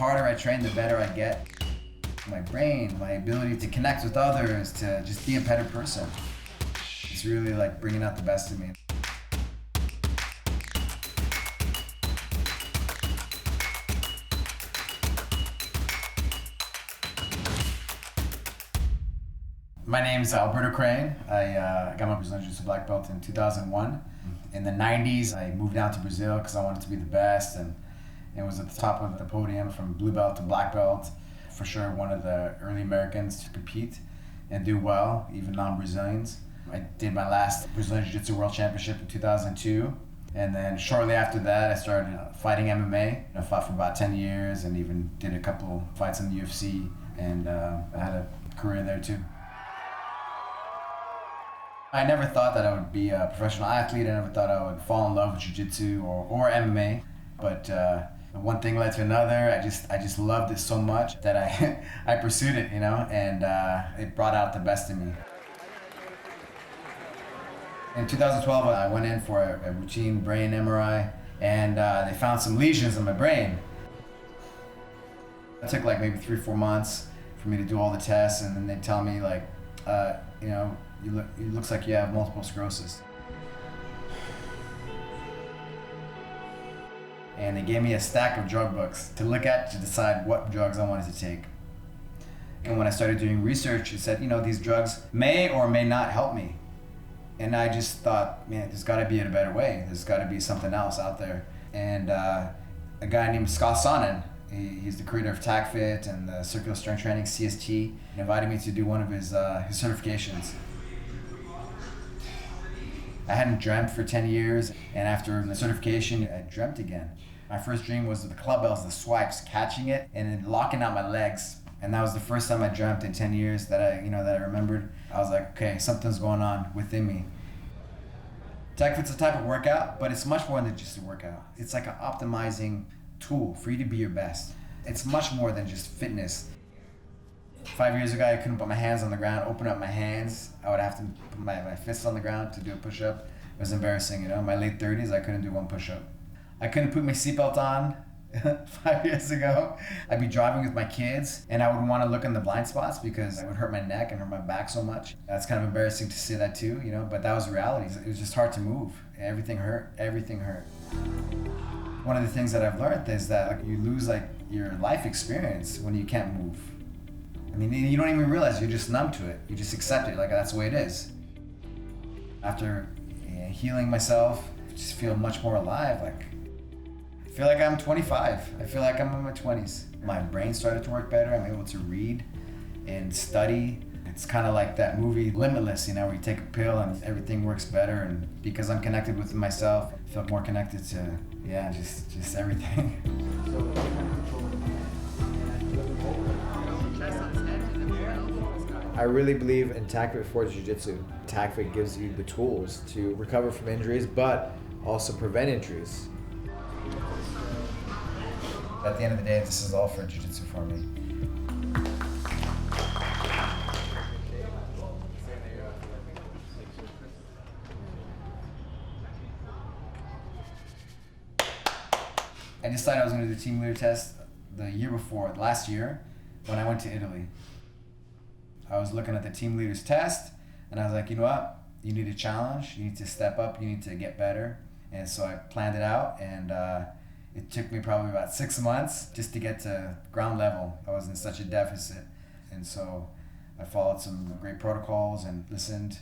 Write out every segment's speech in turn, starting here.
harder I train, the better I get. My brain, my ability to connect with others, to just be a better person. It's really like bringing out the best in me. My name's Alberto Crane. I got my Brazilian Jiu-Jitsu black belt in 2001. In the 90s, I moved down to Brazil because I wanted to be the best, and was at the top of the podium from blue belt to black belt. For sure, one of the early Americans to compete and do well, even non-Brazilians. I did my last Brazilian Jiu-Jitsu World Championship in 2002. And then shortly after that, I started fighting MMA. I fought for about 10 years and even did a couple fights in the UFC, and I had a career there too. I never thought that I would be a professional athlete. I never thought I would fall in love with Jiu-Jitsu or MMA. But one thing led to another. I just loved it so much that I pursued it, and it brought out the best in me. In 2012, I went in for a routine brain MRI, and they found some lesions in my brain. It took like maybe 3-4 months for me to do all the tests, and then they tell me like, it looks like you have multiple sclerosis. And they gave me a stack of drug books to look at to decide what drugs I wanted to take. And when I started doing research, it said, these drugs may or may not help me. And I just thought, man, there's gotta be a better way. There's gotta be something else out there. And a guy named Scott Sonnen, he's the creator of TACFIT and the Circular Strength Training, CST, he invited me to do one of his certifications. I hadn't dreamt for 10 years, and after the certification, I dreamt again. My first dream was the club bells, the swipes, catching it, and then locking out my legs. And that was the first time I dreamt in 10 years that I remembered. I was like, okay, something's going on within me. TACFIT's a type of workout, but it's much more than just a workout. It's like an optimizing tool for you to be your best. It's much more than just fitness. 5 years ago, I couldn't put my hands on the ground, open up my hands. I would have to put my fists on the ground to do a push-up. It was embarrassing, In my late 30s, I couldn't do one push-up. I couldn't put my seatbelt on 5 years ago. I'd be driving with my kids, and I would want to look in the blind spots because it would hurt my neck and hurt my back so much. That's kind of embarrassing to say that too, but that was reality. It was just hard to move. Everything hurt. One of the things that I've learned is that you lose your life experience when you can't move. You don't even realize, you're just numb to it. You just accept it, that's the way it is. After healing myself, I just feel much more alive. I feel like I'm 25. I feel like I'm in my 20s. My brain started to work better. I'm able to read and study. It's kind of like that movie Limitless, where you take a pill and everything works better. And because I'm connected with myself, I feel more connected to, just everything. I really believe in TACFIT for Jiu-Jitsu. TACFIT gives you the tools to recover from injuries, but also prevent injuries. At the end of the day, this is all for Jiu-Jitsu for me. I decided I was going to do the team leader test the year before, last year, when I went to Italy. I was looking at the team leader's test, and I was like, you know what? You need a challenge. You need to step up. You need to get better. And so I planned it out, and it took me probably about 6 months just to get to ground level. I was in such a deficit. And so I followed some great protocols and listened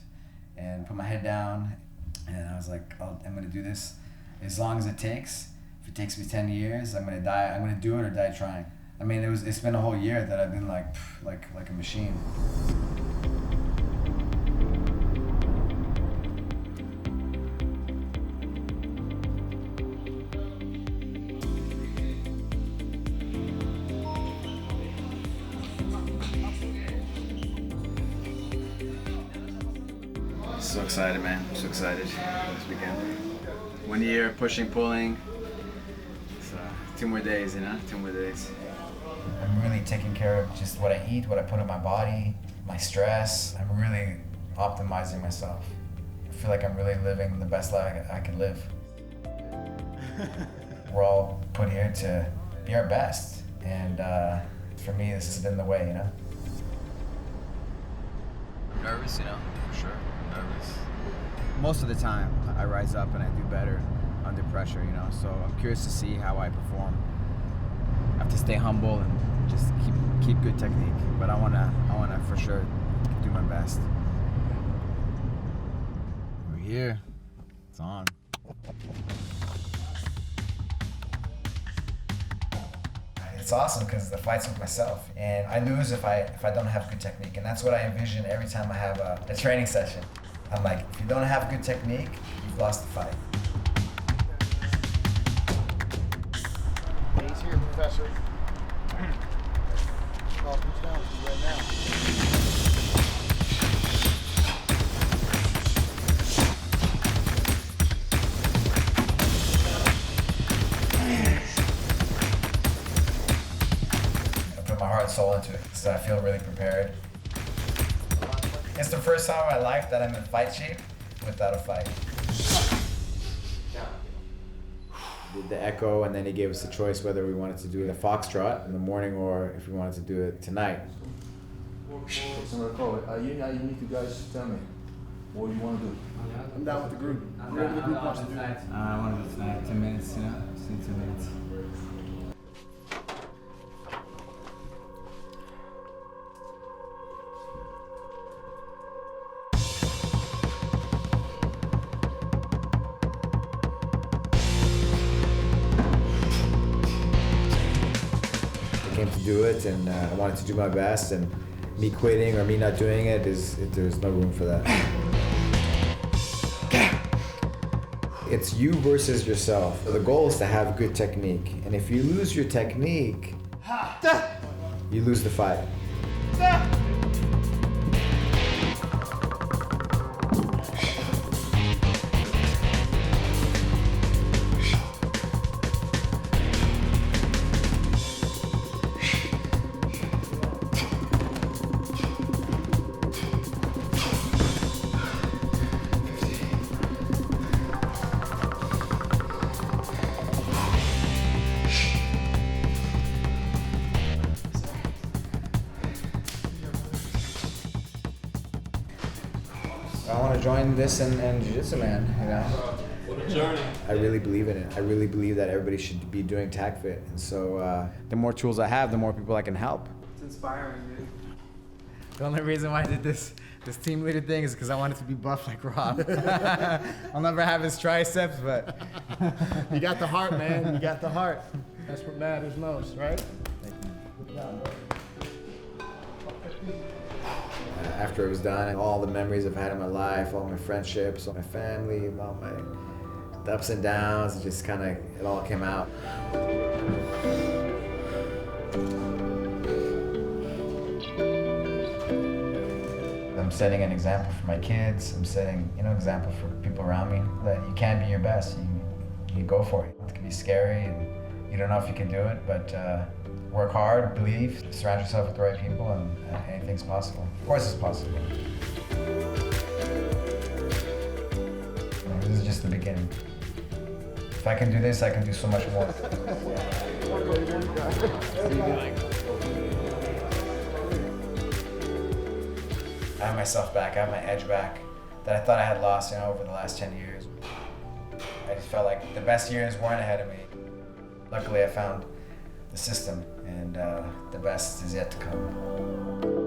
and put my head down. And I was like, I'm going to do this as long as it takes. If it takes me 10 years, I'm going to die. I'm going to do it or die trying. It's been a whole year that I've been like a machine. So excited, man. So excited this weekend. 1 year pushing, pulling. So 2 more days, 2 more days. I'm really taking care of just what I eat, what I put in my body, my stress. I'm really optimizing myself. I feel like I'm really living the best life I can live. We're all put here to be our best. And for me, this has been the way, you know? Nervous, you know, for sure. Nervous. Most of the time, I rise up and I do better under pressure, you know. So I'm curious to see how I perform. I have to stay humble and just keep good technique. But I wanna for sure do my best. We're here. It's on. It's awesome because the fight's with myself, and I lose if I don't have good technique, and that's what I envision every time I have a training session. I'm like, if you don't have good technique, you've lost the fight. He's here, Professor. Call comes down to you right now. My heart and soul into it, so I feel really prepared. It's the first time in my life that I'm in fight shape without a fight. Did the echo, and then he gave us the choice whether we wanted to do the foxtrot in the morning or if we wanted to do it tonight. I'm gonna call it. You need to guys tell me what you want to do. I'm down with the group. Whatever the group wants to do. I want to do tonight. 10 minutes, you know. Just need 10 minutes. To do it, and I wanted to do my best, and me quitting or me not doing it there's no room for that. It's you versus yourself. The goal is to have good technique, and if you lose your technique, you lose the fight. I want to join this and Jiu-Jitsu, man, you know. What a journey. I really believe in it. I really believe that everybody should be doing TACFIT, and so the more tools I have, the more people I can help. It's inspiring, dude. The only reason why I did this team leader thing is because I wanted to be buff like Rob. I'll never have his triceps, but You got the heart, man. You got the heart. That's what matters most, right? Good job, bro. After it was done, and all the memories I've had in my life, all my friendships, all my family, all my ups and downs, it just kind of, it all came out. I'm setting an example for my kids. I'm setting, an example for people around me that you can be your best. You go for it. It can be scary, and you don't know if you can do it, but work hard, believe, surround yourself with the right people, and anything's possible. Of course it's possible. This is just the beginning. If I can do this, I can do so much more. I have myself back, I have my edge back that I thought I had lost, over the last 10 years. I just felt like the best years weren't ahead of me. Luckily, I found the system, and the best is yet to come.